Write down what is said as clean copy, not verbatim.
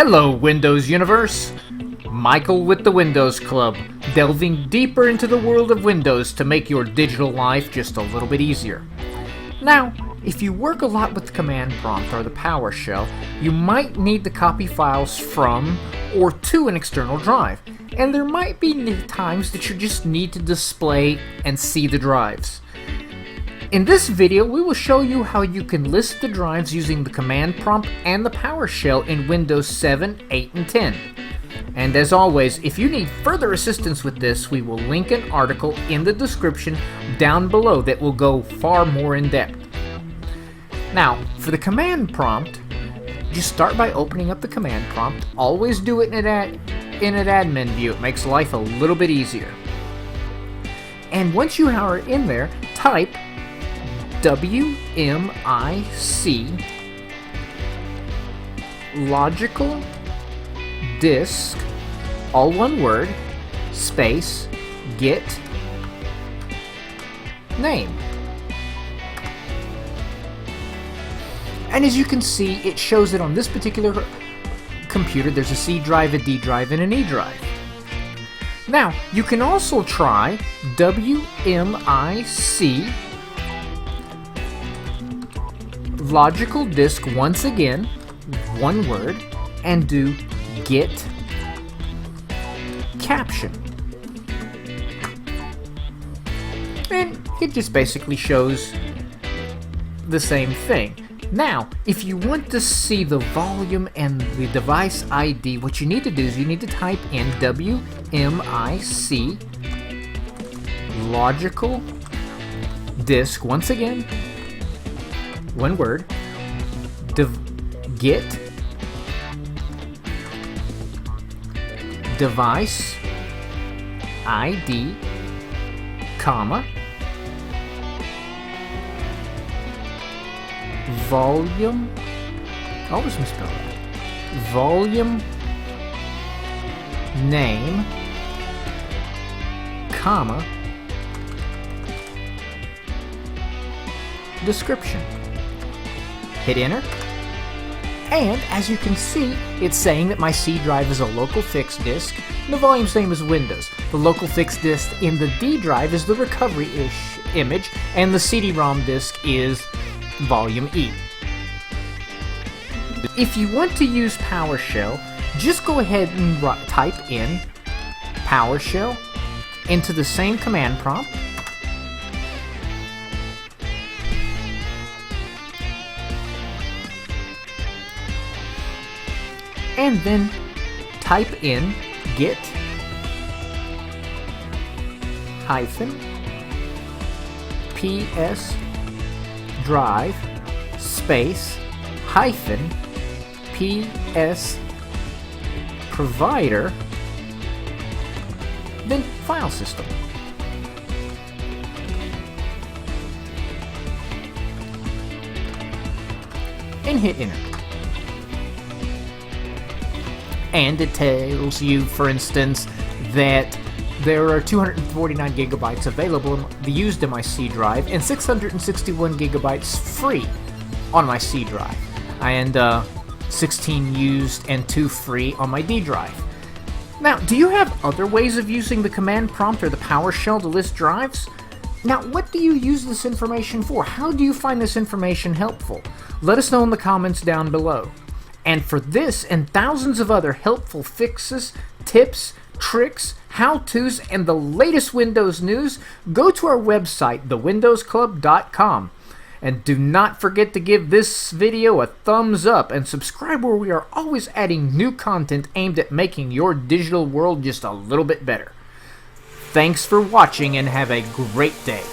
Hello, Windows Universe! Michael with the Windows Club, delving deeper into the world of Windows to make your digital life just a little bit easier. Now, if you work a lot with the command prompt or the PowerShell, you might need to copy files from or to an external drive, and there might be times that you just need to display and see the drives. In this video, we will show you how you can list the drives using the command prompt and the PowerShell in Windows 7, 8, and 10. And as always, if you need further assistance with this, we will link an article in the description down below that will go far more in depth. Now, for the command prompt, just start by opening up the command prompt. Always do it in an admin view. It makes life a little bit easier. And once you are in there, type WMIC logical disk, all one word, space, get name. And as you can see, it shows that on this particular computer there's a C drive, a D drive, and an E drive. Now, you can also try WMIC logical disk once again, one word, and do get caption. And it just basically shows the same thing. Now, if you want to see the volume and the device ID, what you need to do is you need to type in WMIC logical disk once again, one word, get device ID, comma, volume, I always misspell that, volume name, comma, description. Hit enter. And as you can see, it's saying that my C drive is a local fixed disk, and the volume's name is Windows. The local fixed disk in the D drive is the recovery-ish image, and the CD-ROM disk is volume E. If you want to use PowerShell, just go ahead and type in PowerShell into the same command prompt. And then type in get hyphen ps drive space hyphen ps provider, then file system. And hit enter. And it tells you, for instance, that there are 249 gigabytes available used in my C drive and 661 gigabytes free on my C drive, and 16 used and 2 free on my D drive. Now, do you have other ways of using the command prompt or the PowerShell to list drives? Now, what do you use this information for? How do you find this information helpful? Let us know in the comments down below. And for this and thousands of other helpful fixes, tips, tricks, how-tos, and the latest Windows news, go to our website, thewindowsclub.com. And do not forget to give this video a thumbs up and subscribe, where we are always adding new content aimed at making your digital world just a little bit better. Thanks for watching and have a great day.